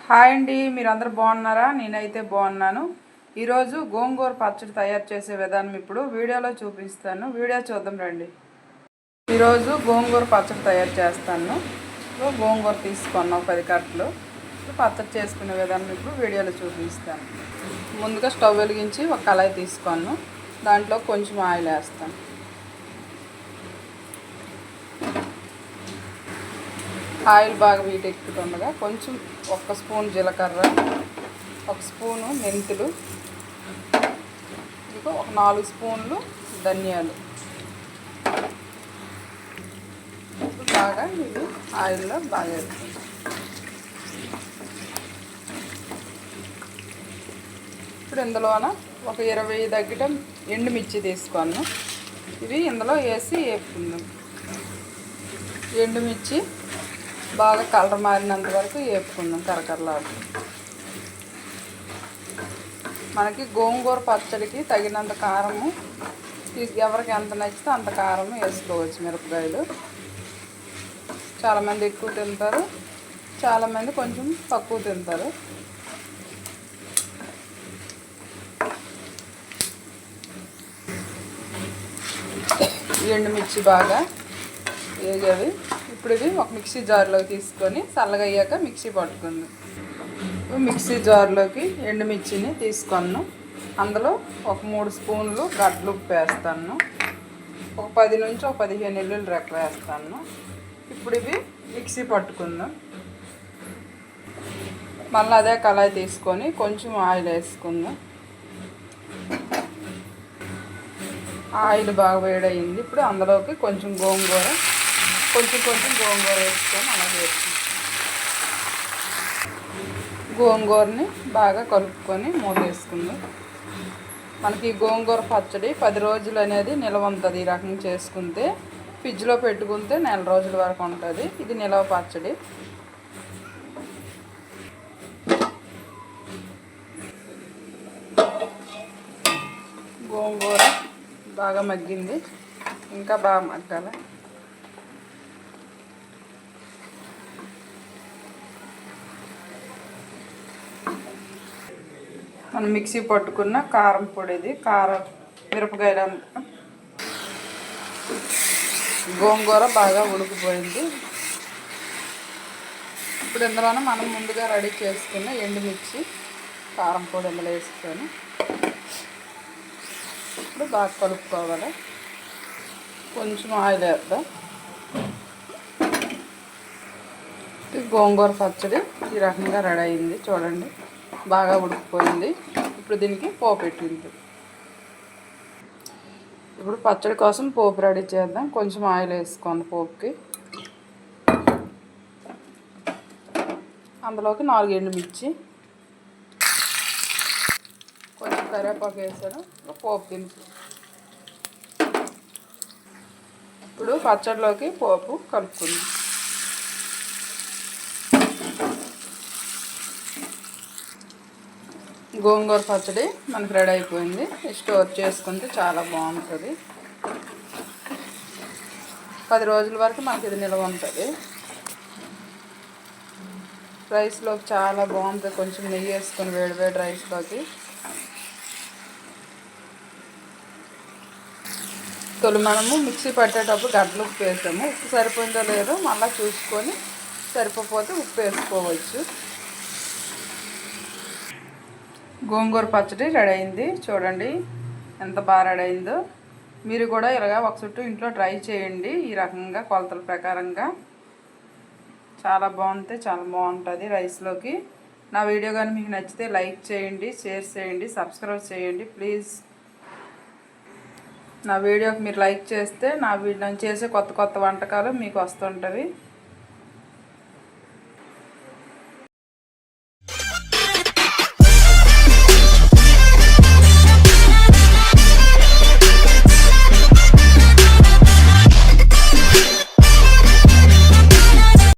Hi అండి, మీరందరూ బాగున్నారా? నేనైతే బాగున్నాను. ఈరోజు గోంగూర పచ్చడి తయారు చేసే విధానం ఇప్పుడు వీడియోలో చూపిస్తాను. వీడియో చూద్దాం రండి. ఈరోజు గోంగూర పచ్చడి తయారు చేస్తాను. గోంగూర తీసుకున్నాం 10 కట్టలు. పచ్చడి చేసుకునే విధానం ఇప్పుడు వీడియోలో చూపిస్తాను. ముందుగా స్టవ్ వెలిగించి ఒక కళాయి తీసుకున్నాను. దాంట్లో కొంచెం ఆయిల్ వేస్తాను. ఆయిల్ బాగా వీటెక్కుతుండగా కొంచెం 1 స్పూన్ జీలకర్ర, 1 స్పూను మెంతులు, ఇంకా ఒక 4 స్పూన్లు ధనియాలు బాగా ఇవి ఆయిల్లో బాగా వేస్తాం. ఇప్పుడు ఇందులోన ఒక 20 దగ్గర ఎండుమిర్చి తీసుకున్నాను. ఇవి ఇందులో వేసి వేపుకుందాం. ఎండుమిర్చి బాగా కలర్ మారినంత వరకు వేపుకుందాం కరకరలాడు. మనకి గోంగూర పచ్చడికి తగినంత కారము, ఎవరికి ఎంత నచ్చితే అంత కారం వేసుకోవచ్చు. మిరపకాయలు చాలామంది ఎక్కువ తింటారు, చాలామంది కొంచెం తక్కువ తింటారు. ఎండుమిర్చి బాగా వేగేవి. ఇప్పుడు ఇది ఒక మిక్సీ జార్లోకి తీసుకొని చల్లగా అయ్యాక మిక్సీ పట్టుకుందాం. మిక్సీ జార్లోకి ఎండుమిర్చిని తీసుకున్నాను. అందులో ఒక 3 స్పూన్లు గడ్డలు ఉప్పు వేస్తాను. ఒక 10 నుంచి 15 వెల్లుల్లి రెక్కలు వేస్తాను. ఇప్పుడు ఇవి మిక్సీ పట్టుకుందాం. మళ్ళీ అదే కళాయి తీసుకొని కొంచెం ఆయిల్ వేసుకుందాం. ఆయిల్ బాగా వేడయింది. ఇప్పుడు అందులోకి కొంచెం గోంగూర వేసుకొని అలాగే వేసుకుందాం. గోంగూరని బాగా కలుపుకొని మూత వేసుకుందాం. మనకి గోంగూర పచ్చడి 10 రోజులు అనేది నిల్వ ఉంటుంది. ఈ రకంగా చేసుకుంటే ఫ్రిడ్జ్లో పెట్టుకుంటే 4 రోజుల వరకు ఉంటుంది. ఇది నిల్వ పచ్చడి. గోంగూర బాగా మగ్గింది, ఇంకా బాగా మగ్గాలి. మనం మిక్సీ పట్టుకున్న కారం పొడి, ఇది కారం మిరపకాయలు అంతా. గోంగూర బాగా ఉడికిపోయింది. ఇప్పుడు ఇందులోనే మనం ముందుగా రెడీ చేసుకున్న ఎండుమిర్చి కారం పొడి ఇందులో వేసుకొని ఇప్పుడు బాగా కలుపుకోవాలి. కొంచెం ఆయిల్ వేద్దాం. గోంగూర పచ్చడి ఈ రకంగా రెడీ అయింది. చూడండి, బాగా ఉడికిపోయింది. ఇప్పుడు దీనికి పోపు పెట్టింది. ఇప్పుడు పచ్చడి కోసం పోపు రెడీ చేద్దాం. కొంచెం ఆయిల్ వేసుకోండి పోపుకి. అందులోకి 4 ఎండుమిర్చి, కొంచెం కరివేపాకు వేసాను. పోపు దింపు. ఇప్పుడు పచ్చడిలోకి పోపు కలుపుకుందాం. గోంగూర పచ్చడి మనకు రెడీ అయిపోయింది. స్టోర్ చేసుకుంటే చాలా బాగుంటుంది. 10 రోజుల వరకు మనకి ఇది నిల్వ ఉంటుంది. రైస్లోకి చాలా బాగుంటుంది. కొంచెం నెయ్యి వేసుకొని వేడి రైస్లోకి. తొలి మనము మిక్సీ పట్టేటప్పుడు గడ్డలు ఉప్పు వేసాము. ఉప్పు సరిపోయిందో లేదో మళ్ళీ చూసుకొని సరిపోతే ఉప్పు వేసుకోవచ్చు. గోంగూర పచ్చడి రెడీ అయింది. చూడండి ఎంత బాగా రెడీ అయిందో. మీరు కూడా ఇలాగా ఒక చుట్టూ ఇంట్లో ట్రై చేయండి. ఈ రకంగా కొలతల ప్రకారంగా చాలా బాగుంటుంది రైస్లోకి. నా వీడియో కానీ మీకు నచ్చితే లైక్ చేయండి, షేర్ చేయండి, సబ్స్క్రైబ్ చేయండి ప్లీజ్. నా వీడియోకి మీరు లైక్ చేస్తే నేను చేసే కొత్త వంటకాలు మీకు వస్తుంటవి.